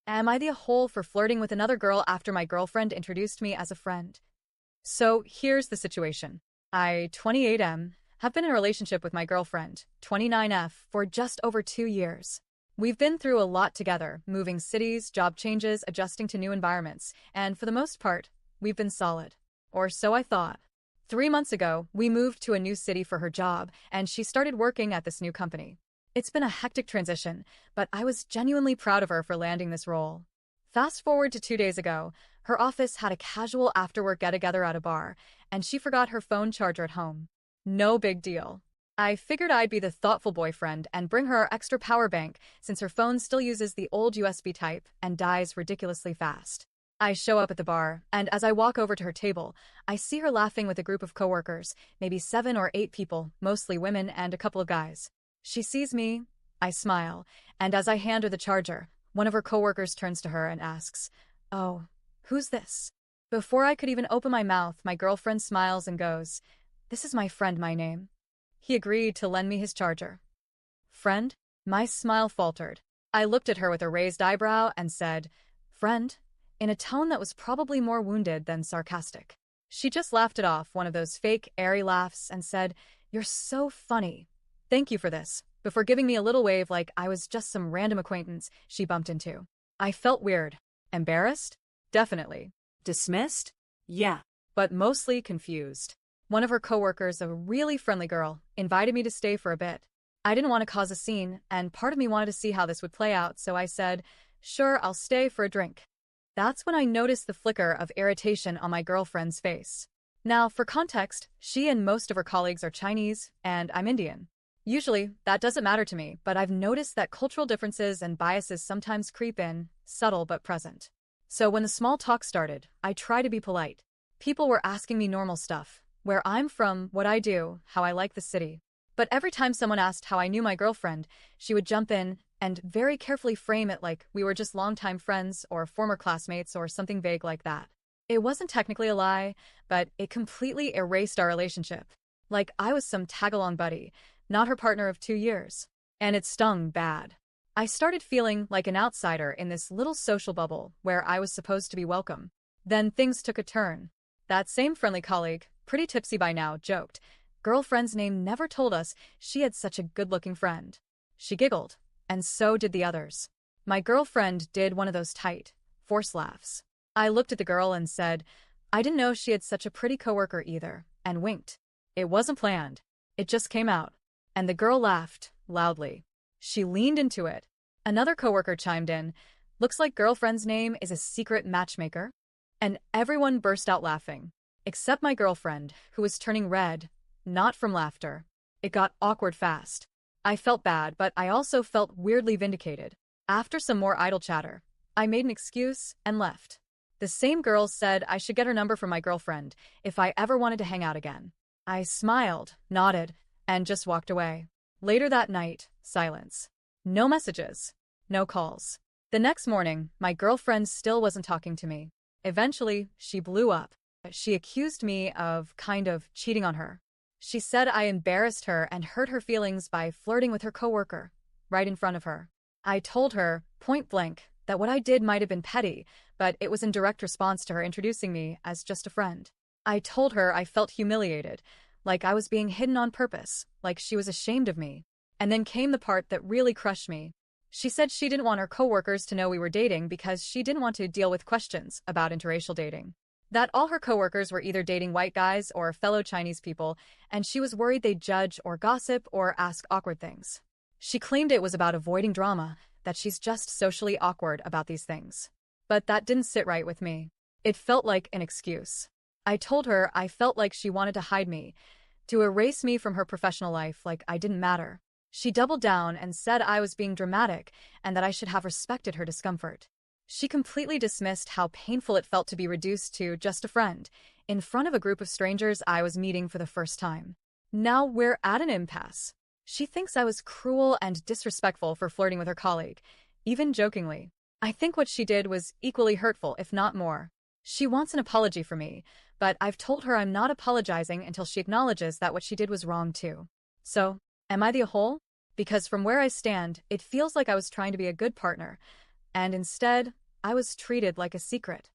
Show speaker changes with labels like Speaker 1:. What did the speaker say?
Speaker 1: Am I the hole for flirting with another girl after my girlfriend introduced me as a friend? So here's the situation. I, 28M, have been in a relationship with my girlfriend, 29F, for just over 2 years. We've been through a lot together, moving cities, job changes, adjusting to new environments, and for the most part, we've been solid. Or so I thought. 3 months ago, we moved to a new city for her job, and she started working at this new company. It's been a hectic transition, but I was genuinely proud of her for landing this role. Fast forward to 2 days ago, her office had a casual after-work get-together at a bar, and she forgot her phone charger at home. No big deal. I figured I'd be the thoughtful boyfriend and bring her our extra power bank since her phone still uses the old USB type and dies ridiculously fast. I show up at the bar, and as I walk over to her table, I see her laughing with a group of coworkers, maybe 7 or 8 people, mostly women and a couple of guys. She sees me, I smile, and as I hand her the charger, one of her coworkers turns to her and asks, "Oh, who's this?" Before I could even open my mouth, my girlfriend smiles and goes, "This is my friend, my name. He agreed to lend me his charger." Friend? My smile faltered. I looked at her with a raised eyebrow and said, "Friend?" in a tone that was probably more wounded than sarcastic. She just laughed it off, one of those fake, airy laughs, and said, "You're so funny. Thank you for this," before giving me a little wave like I was just some random acquaintance she bumped into. I felt weird. Embarrassed? Definitely. Dismissed? Yeah. But mostly confused. One of her coworkers, a really friendly girl, invited me to stay for a bit. I didn't want to cause a scene, and part of me wanted to see how this would play out, so I said, "Sure, I'll stay for a drink." That's when I noticed the flicker of irritation on my girlfriend's face. Now, for context, she and most of her colleagues are Chinese, and I'm Indian. Usually, that doesn't matter to me, but I've noticed that cultural differences and biases sometimes creep in, subtle but present. So when the small talk started, I try to be polite. People were asking me normal stuff, where I'm from, what I do, how I like the city. But every time someone asked how I knew my girlfriend, she would jump in and very carefully frame it like we were just longtime friends or former classmates or something vague like that. It wasn't technically a lie, but it completely erased our relationship. Like I was some tag-along buddy, not her partner of 2 years. And it stung bad. I started feeling like an outsider in this little social bubble where I was supposed to be welcome. Then things took a turn. That same friendly colleague, pretty tipsy by now, joked, "Girlfriend's name never told us she had such a good-looking friend." She giggled, and so did the others. My girlfriend did one of those tight, forced laughs. I looked at the girl and said, "I didn't know she had such a pretty coworker either," and winked. It wasn't planned. It just came out. And the girl laughed, loudly. She leaned into it. Another coworker chimed in, "Looks like girlfriend's name is a secret matchmaker." And everyone burst out laughing. Except my girlfriend, who was turning red, not from laughter. It got awkward fast. I felt bad, but I also felt weirdly vindicated. After some more idle chatter, I made an excuse and left. The same girl said I should get her number from my girlfriend if I ever wanted to hang out again. I smiled, nodded, and just walked away. Later that night, silence. No messages. No calls. The next morning, my girlfriend still wasn't talking to me. Eventually, she blew up. She accused me of kind of cheating on her. She said I embarrassed her and hurt her feelings by flirting with her coworker, right in front of her. I told her, point blank, that what I did might have been petty, but it was in direct response to her introducing me as just a friend. I told her I felt humiliated, like I was being hidden on purpose, like she was ashamed of me. And then came the part that really crushed me. She said she didn't want her coworkers to know we were dating because she didn't want to deal with questions about interracial dating. That all her coworkers were either dating white guys or fellow Chinese people, and she was worried they'd judge or gossip or ask awkward things. She claimed it was about avoiding drama, that she's just socially awkward about these things. But that didn't sit right with me. It felt like an excuse. I told her I felt like she wanted to hide me, to erase me from her professional life like I didn't matter. She doubled down and said I was being dramatic and that I should have respected her discomfort. She completely dismissed how painful it felt to be reduced to just a friend, in front of a group of strangers I was meeting for the first time. Now we're at an impasse. She thinks I was cruel and disrespectful for flirting with her colleague, even jokingly. I think what she did was equally hurtful, if not more. She wants an apology from me, but I've told her I'm not apologizing until she acknowledges that what she did was wrong too. So, am I the a-hole? Because from where I stand, it feels like I was trying to be a good partner, And instead, I was treated like a secret.